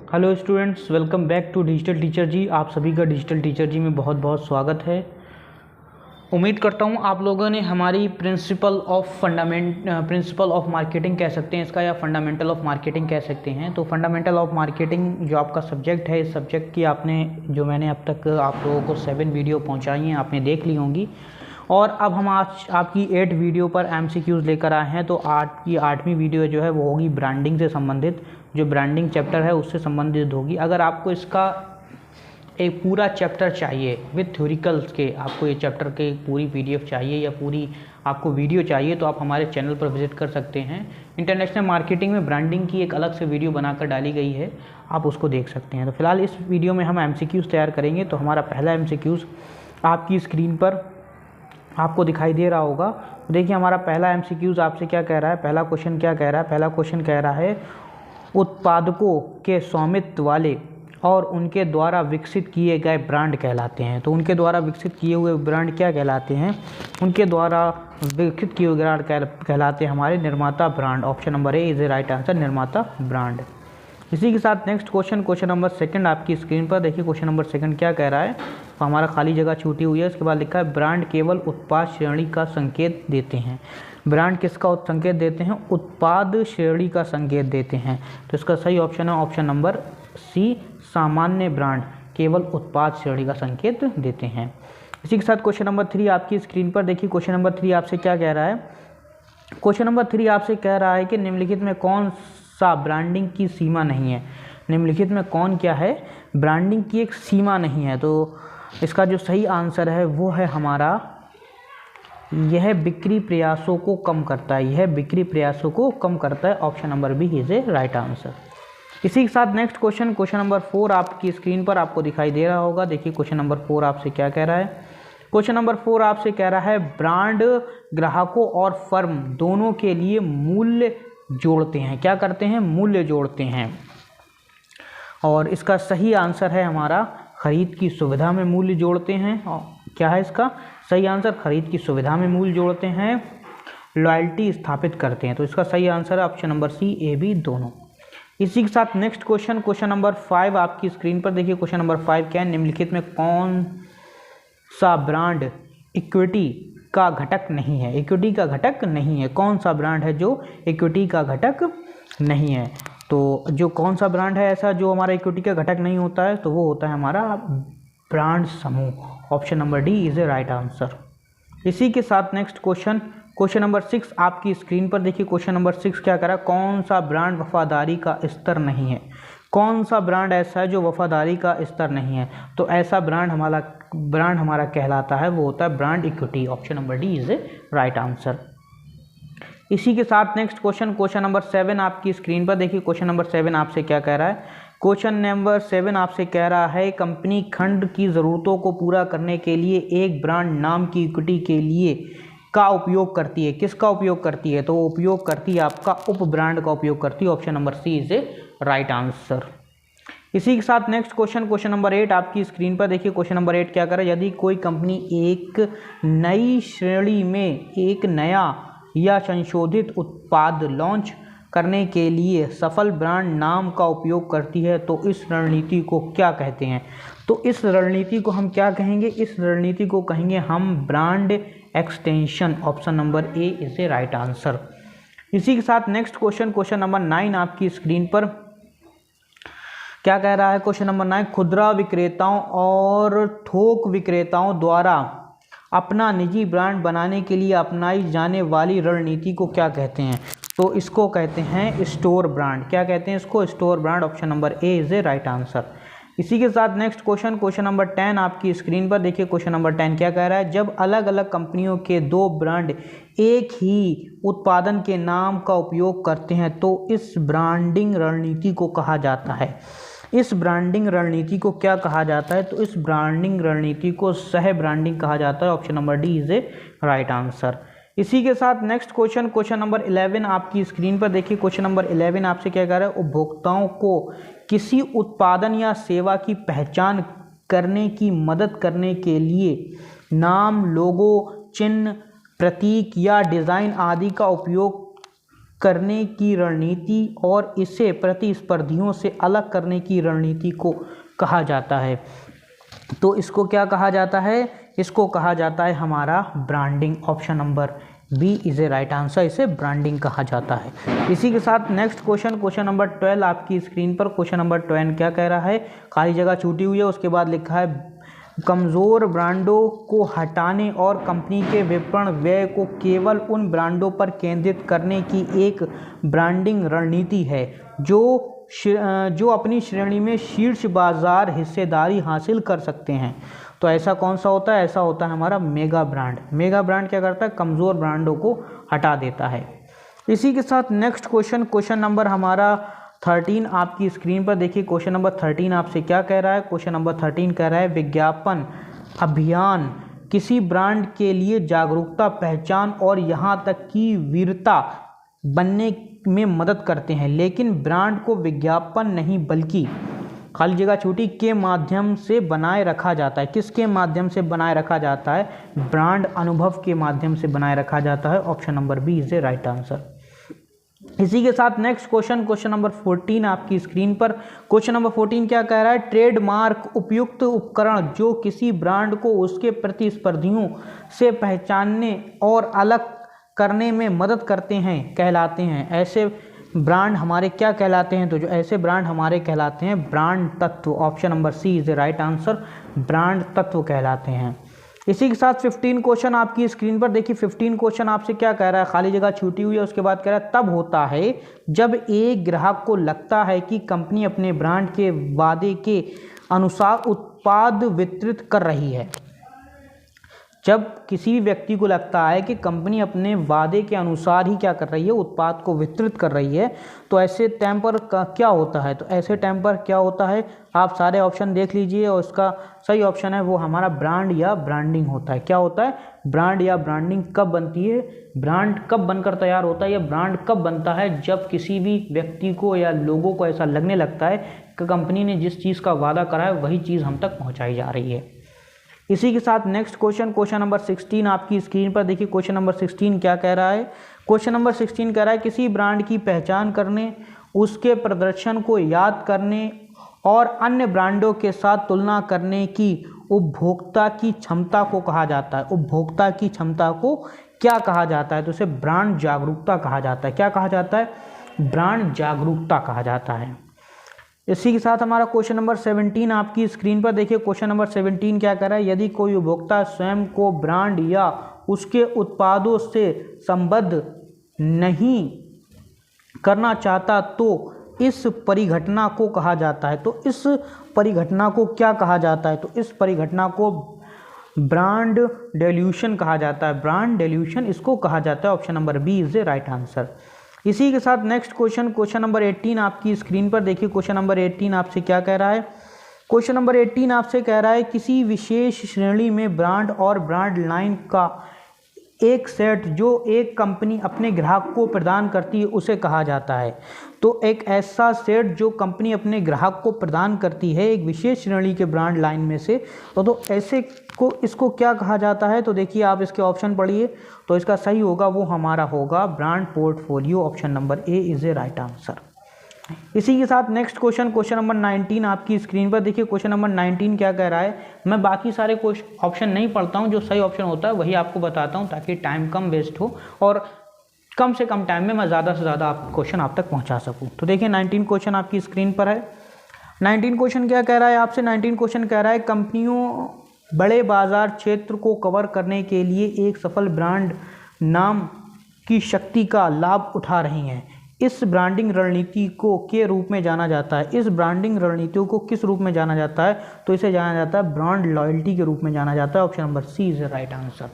Hello students, welcome back to digital teacher जी। आप सभी का डिजिटल टीचर जी में बहुत बहुत स्वागत है। उम्मीद करता हूँ आप लोगों ने हमारी प्रिंसिपल ऑफ मार्केटिंग कह सकते हैं इसका, या फंडामेंटल ऑफ मार्केटिंग कह सकते हैं। तो फंडामेंटल ऑफ मार्केटिंग जो आपका सब्जेक्ट है, इस सब्जेक्ट की मैंने अब तक आप लोगों को 7 वीडियो पहुँचाई हैं, आपने देख ली होंगी। और अब हम आज आपकी 8 वीडियो पर MCQs लेकर आए हैं। तो आज की 8वीं वीडियो जो है वो होगी ब्रांडिंग से संबंधित, जो ब्रांडिंग चैप्टर है उससे संबंधित होगी। अगर आपको इसका एक पूरा चैप्टर चाहिए विद थ्योरिकल्स के, आपको ये चैप्टर के पूरी PDF चाहिए या पूरी आपको वीडियो चाहिए, तो आप हमारे चैनल पर विजिट कर सकते हैं। इंटरनेशनल मार्केटिंग में ब्रांडिंग की एक अलग से वीडियो बनाकर डाली गई है, आप उसको देख सकते हैं। तो फिलहाल इस वीडियो में हम MCQs तैयार करेंगे। तो हमारा पहला MCQs आपकी स्क्रीन पर आपको दिखाई दे रहा होगा। देखिए हमारा पहला MCQs आपसे क्या कह रहा है, पहला क्वेश्चन क्या कह रहा है। पहला क्वेश्चन कह रहा है उत्पादकों के स्वामित्व वाले और उनके द्वारा विकसित किए गए ब्रांड कहलाते हैं। तो उनके द्वारा विकसित किए हुए ब्रांड क्या कहलाते हैं, उनके द्वारा विकसित किए हुए ब्रांड कहलाते हैं हमारे निर्माता brand. Option number A is the right answer, निर्माता ब्रांड। इसी के साथ नेक्स्ट क्वेश्चन नंबर 2 आपकी स्क्रीन पर देखिए। क्वेश्चन नंबर 2 क्या कह रहा है, तो हमारा खाली जगह छूटी हुई है, उसके बाद लिखा है ब्रांड केवल उत्पाद श्रेणी का संकेत देते हैं। ब्रांड किसका संकेत देते हैं, उत्पाद श्रेणी का संकेत देते हैं। तो इसका सही ऑप्शन है ऑप्शन नंबर सी, सामान्य ब्रांड केवल उत्पाद श्रेणी का संकेत देते हैं। इसी के साथ क्वेश्चन नंबर 3 आपकी स्क्रीन पर देखिए। क्वेश्चन नंबर 3 आपसे क्या कह रहा है, क्वेश्चन नंबर 3 आपसे कह रहा है कि निम्नलिखित में कौन सा ब्रांडिंग की सीमा नहीं है। निम्नलिखित में कौन क्या है, ब्रांडिंग की एक सीमा नहीं है। तो इसका जो सही आंसर है वो है हमारा, यह बिक्री प्रयासों को कम करता है, यह बिक्री प्रयासों को कम करता है। Option number B is a right answer. इसी के साथ नेक्स्ट क्वेश्चन नंबर 4 आपकी स्क्रीन पर आपको दिखाई दे रहा होगा। देखिए क्वेश्चन नंबर 4 आपसे क्या कह रहा है। क्वेश्चन नंबर 4 आपसे कह रहा है ब्रांड ग्राहकों और फर्म दोनों के लिए मूल्य जोड़ते हैं। क्या करते हैं, मूल्य जोड़ते हैं। और इसका सही आंसर है हमारा खरीद की सुविधा में मूल्य जोड़ते हैं। और क्या है इसका सही आंसर, खरीद की सुविधा में मूल्य जोड़ते हैं, लॉयल्टी स्थापित करते हैं। तो इसका सही आंसर है option number C, A B दोनों। इसी के साथ नेक्स्ट क्वेश्चन नंबर 5 आपकी स्क्रीन पर देखिए। क्वेश्चन नंबर 5 क्या है, निम्नलिखित में कौन सा ब्रांड इक्विटी का घटक नहीं है। इक्विटी का घटक नहीं है, कौन सा ब्रांड है जो इक्विटी का घटक नहीं है। तो जो कौन सा ब्रांड है ऐसा जो हमारा इक्विटी का घटक नहीं होता है, तो वो होता है हमारा ब्रांड समूह। Option number D is a right answer. इसी के साथ नेक्स्ट क्वेश्चन नंबर 6 आपकी स्क्रीन पर देखिए। क्वेश्चन नंबर 6 क्या करा, कौन सा ब्रांड वफादारी का स्तर नहीं है। कौन सा ब्रांड ऐसा है जो वफादारी का स्तर नहीं है। तो ऐसा ब्रांड हमारा कहलाता है, वो होता है brand equity. Option number D is a right answer. इसी के साथ नेक्स्ट क्वेश्चन नंबर 7 आपकी स्क्रीन पर देखिए। क्वेश्चन नंबर 7 आपसे क्या कह रहा है, क्वेश्चन नंबर 7 आपसे कह रहा है कंपनी खंड की ज़रूरतों को पूरा करने के लिए एक ब्रांड नाम की इक्विटी के लिए का उपयोग करती है। किसका उपयोग करती है, तो वो उपयोग करती है आपका उप ब्रांड का उपयोग करती है। Option number C is a right answer. इसी के साथ नेक्स्ट क्वेश्चन नंबर 8 आपकी स्क्रीन पर देखिए। क्वेश्चन नंबर 8 क्या कर रहा है, यदि कोई कंपनी एक नई श्रेणी में एक नया या संशोधित उत्पाद लॉन्च करने के लिए सफल ब्रांड नाम का उपयोग करती है, तो इस रणनीति को क्या कहते हैं। तो इस रणनीति को हम क्या कहेंगे, इस रणनीति को कहेंगे हम brand extension. Option number A is a right answer. इसी के साथ नेक्स्ट क्वेश्चन नंबर 9 आपकी स्क्रीन पर क्या कह रहा है। क्वेश्चन नंबर 9, खुदरा विक्रेताओं और थोक विक्रेताओं द्वारा अपना निजी ब्रांड बनाने के लिए अपनाई जाने वाली रणनीति को क्या कहते हैं। तो इसको कहते हैं स्टोर ब्रांड। क्या कहते हैं इसको, store brand. Option number A is a right answer. इसी के साथ नेक्स्ट क्वेश्चन नंबर 10 आपकी स्क्रीन पर देखिए। क्वेश्चन नंबर 10 क्या कह रहा है, जब अलग अलग कंपनियों के 2 ब्रांड एक ही उत्पादन के नाम का उपयोग करते हैं तो इस ब्रांडिंग रणनीति को कहा जाता है। इस ब्रांडिंग रणनीति को क्या कहा जाता है, तो इस ब्रांडिंग रणनीति को सह ब्रांडिंग कहा जाता है। Option number D is a right answer. इसी के साथ नेक्स्ट क्वेश्चन नंबर 11 आपकी स्क्रीन पर देखिए। क्वेश्चन नंबर 11 आपसे क्या कह रहा है, उपभोक्ताओं को किसी उत्पादन या सेवा की पहचान करने की मदद करने के लिए नाम, लोगो, चिन्ह, प्रतीक या डिज़ाइन आदि का उपयोग करने की रणनीति और इसे प्रतिस्पर्धियों से अलग करने की रणनीति को कहा जाता है। तो इसको क्या कहा जाता है? इसको कहा जाता है हमारा branding. Option number B is a right answer, इसे ब्रांडिंग कहा जाता है। इसी के साथ नेक्स्ट क्वेश्चन नंबर 12 आपकी स्क्रीन पर। क्वेश्चन नंबर 12 क्या कह रहा है? खाली जगह छूटी हुई है, उसके बाद लिखा है कमज़ोर ब्रांडों को हटाने और कंपनी के विपणन व्यय को केवल उन ब्रांडों पर केंद्रित करने की एक ब्रांडिंग रणनीति है जो अपनी श्रेणी में शीर्ष बाजार हिस्सेदारी हासिल कर सकते हैं। तो ऐसा कौन सा होता है? ऐसा होता है हमारा मेगा ब्रांड। मेगा ब्रांड क्या करता है? कमज़ोर ब्रांडों को हटा देता है। इसी के साथ नेक्स्ट क्वेश्चन नंबर हमारा 13 आपकी स्क्रीन पर देखिए। क्वेश्चन नंबर 13 आपसे क्या कह रहा है? क्वेश्चन नंबर 13 कह रहा है विज्ञापन अभियान किसी ब्रांड के लिए जागरूकता, पहचान और यहाँ तक कि वीरता बनने में मदद करते हैं, लेकिन ब्रांड को विज्ञापन नहीं बल्कि खाली जगह छूटी के माध्यम से बनाए रखा जाता है। किसके माध्यम से बनाए रखा जाता है? ब्रांड अनुभव के माध्यम से बनाए रखा जाता है। Option number B is a right answer. इसी के साथ नेक्स्ट क्वेश्चन नंबर 14 आपकी स्क्रीन पर। क्वेश्चन नंबर 14 क्या कह रहा है? ट्रेडमार्क उपयुक्त उपकरण जो किसी ब्रांड को उसके प्रतिस्पर्धियों से पहचानने और अलग करने में मदद करते हैं कहलाते हैं। ऐसे ब्रांड हमारे क्या कहलाते हैं? तो जो ऐसे ब्रांड हमारे कहलाते हैं ब्रांड तत्व। Option number C is the right answer, brand तत्व कहलाते हैं। इसी के साथ 15 क्वेश्चन आपकी स्क्रीन पर देखिए। 15 क्वेश्चन आपसे क्या कह रहा है? खाली जगह छूटी हुई है, उसके बाद कह रहा है तब होता है जब एक ग्राहक को लगता है कि कंपनी अपने ब्रांड के वादे के अनुसार उत्पाद वितरित कर रही है। जब किसी भी व्यक्ति को लगता है कि कंपनी अपने वादे के अनुसार ही क्या कर रही है? उत्पाद को वितरित कर रही है, तो ऐसे टाइम पर क्या होता है? तो ऐसे टाइम पर क्या होता है? आप सारे ऑप्शन देख लीजिए और उसका सही ऑप्शन है वो हमारा ब्रांड या ब्रांडिंग होता है। क्या होता है? ब्रांड या ब्रांडिंग कब बनती है? ब्रांड कब बनकर तैयार होता है या ब्रांड कब बनता है? जब किसी भी व्यक्ति को या लोगों को ऐसा लगने लगता है कि कंपनी ने जिस चीज़ का वादा करा है वही चीज़ हम तक पहुँचाई जा रही है। इसी के साथ नेक्स्ट क्वेश्चन नंबर 16 आपकी स्क्रीन पर देखिए। क्वेश्चन नंबर 16 क्या कह रहा है? क्वेश्चन नंबर 16 कह रहा है किसी ब्रांड की पहचान करने, उसके प्रदर्शन को याद करने और अन्य ब्रांडों के साथ तुलना करने की उपभोक्ता की क्षमता को कहा जाता है। उपभोक्ता की क्षमता को क्या कहा जाता है? तो उसे ब्रांड जागरूकता कहा जाता है। क्या कहा जाता है? ब्रांड जागरूकता कहा जाता है। इसी के साथ हमारा क्वेश्चन नंबर 17 आपकी स्क्रीन पर देखिए। क्वेश्चन नंबर 17 क्या कर रहा है? यदि कोई उपभोक्ता स्वयं को ब्रांड या उसके उत्पादों से संबद्ध नहीं करना चाहता तो इस परिघटना को कहा जाता है। तो इस परिघटना को क्या कहा जाता है? तो इस परिघटना को ब्रांड डेल्यूशन कहा जाता है। ब्रांड डेल्यूशन इसको कहा जाता है। Option number B is the right answer. इसी के साथ नेक्स्ट क्वेश्चन नंबर 18 आपकी स्क्रीन पर देखिए। क्वेश्चन नंबर 18 आपसे क्या कह रहा है? क्वेश्चन नंबर 18 आपसे कह रहा है किसी विशेष श्रेणी में ब्रांड और ब्रांड लाइन का एक सेट जो एक कंपनी अपने ग्राहक को प्रदान करती है उसे कहा जाता है। तो एक ऐसा सेट जो कंपनी अपने ग्राहक को प्रदान करती है एक विशेष श्रेणी के ब्रांड लाइन में से, तो ऐसे को इसको क्या कहा जाता है? तो देखिए आप इसके ऑप्शन पढ़िए, तो इसका सही होगा वो हमारा होगा brand portfolio. Option number A is a right answer. इसी के साथ नेक्स्ट क्वेश्चन नंबर 19 आपकी स्क्रीन पर देखिए। क्वेश्चन नंबर 19 क्या कह रहा है? मैं बाकी सारे ऑप्शन नहीं पढ़ता हूँ, जो सही ऑप्शन होता है वही आपको बताता हूँ ताकि टाइम कम वेस्ट हो और कम से कम टाइम में मैं ज़्यादा से ज़्यादा क्वेश्चन आप तक पहुँचा सकूँ। तो देखिए 19 क्वेश्चन आपकी स्क्रीन पर है। 19 क्वेश्चन क्या कह रहा है आपसे? 19 क्वेश्चन कह रहा है कंपनियों बड़े बाजार क्षेत्र को कवर करने के लिए एक सफल ब्रांड नाम की शक्ति का लाभ उठा रही हैं। इस ब्रांडिंग रणनीति को के रूप में जाना जाता है। इस ब्रांडिंग रणनीतियों को किस रूप में जाना जाता है? तो इसे जाना जाता है ब्रांड लॉयल्टी के रूप में जाना जाता है। Option number C is the right answer.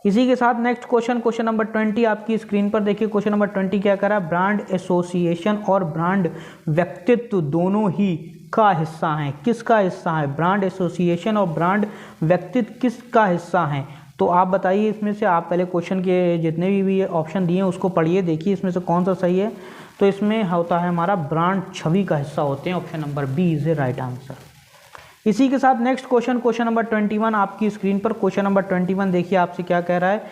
इसी के साथ नेक्स्ट क्वेश्चन नंबर 20 आपकी स्क्रीन पर देखिए। क्वेश्चन नंबर 20 क्या कर रहा है? ब्रांड एसोसिएशन और ब्रांड व्यक्तित्व दोनों ही का हिस्सा हैं। किसका हिस्सा है? ब्रांड एसोसिएशन और ब्रांड व्यक्तित्व किसका हिस्सा हैं? तो आप बताइए इसमें से। आप पहले क्वेश्चन के जितने भी ऑप्शन दिए हैं उसको पढ़िए, देखिए इसमें से कौन सा सही है। तो इसमें होता है हमारा ब्रांड छवि का हिस्सा होते हैं। Option number B is the right answer. इसी के साथ नेक्स्ट क्वेश्चन नंबर 21 आपकी स्क्रीन पर। क्वेश्चन नंबर 21 देखिए आपसे क्या कह रहा है?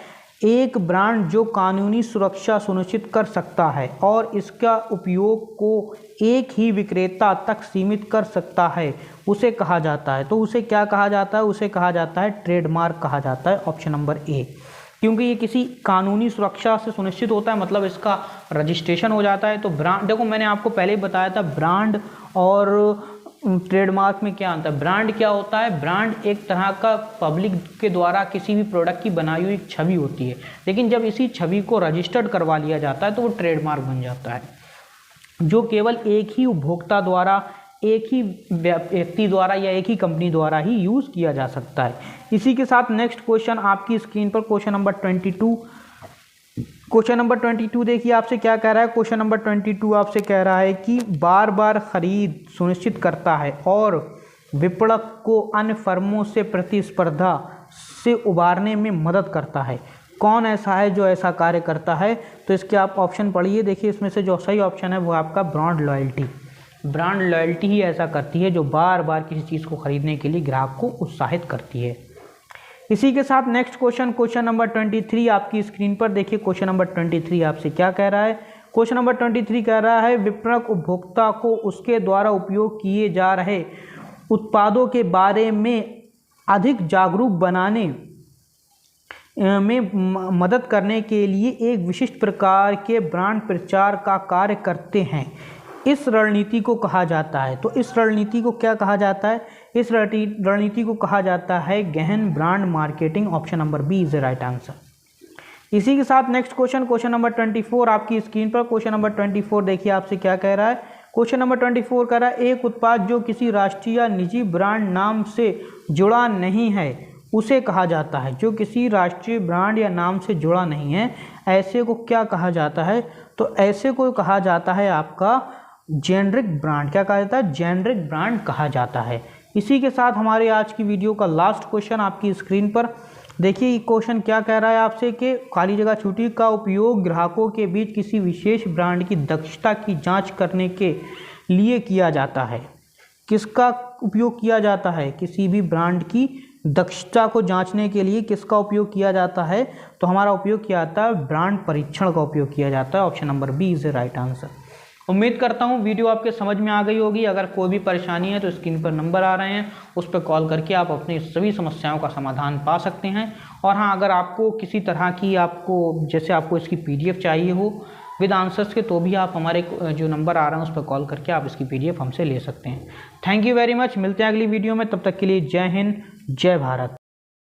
एक ब्रांड जो कानूनी सुरक्षा सुनिश्चित कर सकता है और इसका उपयोग को एक ही विक्रेता तक सीमित कर सकता है उसे कहा जाता है। तो उसे क्या कहा जाता है? उसे कहा जाता है ट्रेडमार्क कहा जाता है, ऑप्शन नंबर ए। क्योंकि ये किसी कानूनी सुरक्षा से सुनिश्चित होता है, मतलब इसका रजिस्ट्रेशन हो जाता है। तो ब्रांड, देखो मैंने आपको पहले ही बताया था ब्रांड और ट्रेडमार्क में क्या अंतर है। ब्रांड क्या होता है? ब्रांड एक तरह का पब्लिक के द्वारा किसी भी प्रोडक्ट की बनाई हुई एक छवि होती है, लेकिन जब इसी छवि को रजिस्टर्ड करवा लिया जाता है तो वो ट्रेडमार्क बन जाता है, जो केवल एक ही उपभोक्ता द्वारा, एक ही व्यक्ति द्वारा या एक ही कंपनी द्वारा ही यूज़ किया जा सकता है। इसी के साथ नेक्स्ट क्वेश्चन आपकी स्क्रीन पर क्वेश्चन नंबर 22। क्वेश्चन नंबर 22 देखिए आपसे क्या कह रहा है। क्वेश्चन नंबर 22 आपसे कह रहा है कि बार बार खरीद सुनिश्चित करता है और विपणक को अन्य फर्मों से प्रतिस्पर्धा से उबारने में मदद करता है। कौन ऐसा है जो ऐसा कार्य करता है? तो इसके आप ऑप्शन पढ़िए। देखिए इसमें से जो सही ऑप्शन है वो आपका ब्रांड लॉयल्टी। ब्रांड लॉयल्टी ही ऐसा करती है जो बार बार किसी चीज़ को खरीदने के लिए ग्राहक को उत्साहित करती है। इसी के साथ नेक्स्ट क्वेश्चन, क्वेश्चन नंबर 23 आपकी स्क्रीन पर देखिए। क्वेश्चन नंबर 23 आपसे क्या कह रहा है? क्वेश्चन नंबर 23 कह रहा है विपणक उपभोक्ता को उसके द्वारा उपयोग किए जा रहे उत्पादों के बारे में अधिक जागरूक बनाने में मदद करने के लिए एक विशिष्ट प्रकार के ब्रांड प्रचार का कार्य करते हैं। इस रणनीति को कहा जाता है। तो इस रणनीति को क्या कहा जाता है? इस रणनीति को कहा जाता है गहन brand marketing, option number B is the right answer. इसी के साथ नेक्स्ट क्वेश्चन, क्वेश्चन नंबर 24 आपकी स्क्रीन पर। क्वेश्चन नंबर 24 देखिए आपसे क्या कह रहा है। क्वेश्चन नंबर 24 कह रहा है एक उत्पाद जो किसी राष्ट्रीय या निजी ब्रांड नाम से जुड़ा नहीं है उसे कहा जाता है। जो किसी राष्ट्रीय ब्रांड या नाम से जुड़ा नहीं है, ऐसे को क्या कहा जाता है? तो ऐसे को कहा जाता है आपका जेनरिक ब्रांड। क्या कहा जाता है? जेनरिक ब्रांड कहा जाता है। इसी के साथ हमारे आज की वीडियो का लास्ट क्वेश्चन आपकी स्क्रीन पर देखिए। ये क्वेश्चन क्या कह रहा है आपसे कि खाली जगह छुट्टी का उपयोग ग्राहकों के बीच किसी विशेष ब्रांड की दक्षता की जांच करने के लिए किया जाता है। किसका उपयोग किया जाता है? किसी भी ब्रांड की दक्षता को जांचने के लिए किसका उपयोग किया जाता है? तो हमारा उपयोग किया जाता है ब्रांड परीक्षण का उपयोग किया जाता है, option number B is the right answer. उम्मीद करता हूँ वीडियो आपके समझ में आ गई होगी। अगर कोई भी परेशानी है तो स्क्रीन पर नंबर आ रहे हैं, उस पर कॉल करके आप अपनी सभी समस्याओं का समाधान पा सकते हैं। और हाँ, अगर आपको किसी तरह की जैसे आपको इसकी PDF चाहिए हो विद आंसर्स के, तो भी आप हमारे जो नंबर आ रहे हैं उस पर कॉल करके आप इसकी PDF हमसे ले सकते हैं। Thank you very much. मिलते हैं अगली वीडियो में, तब तक के लिए जय हिंद, जय भारत।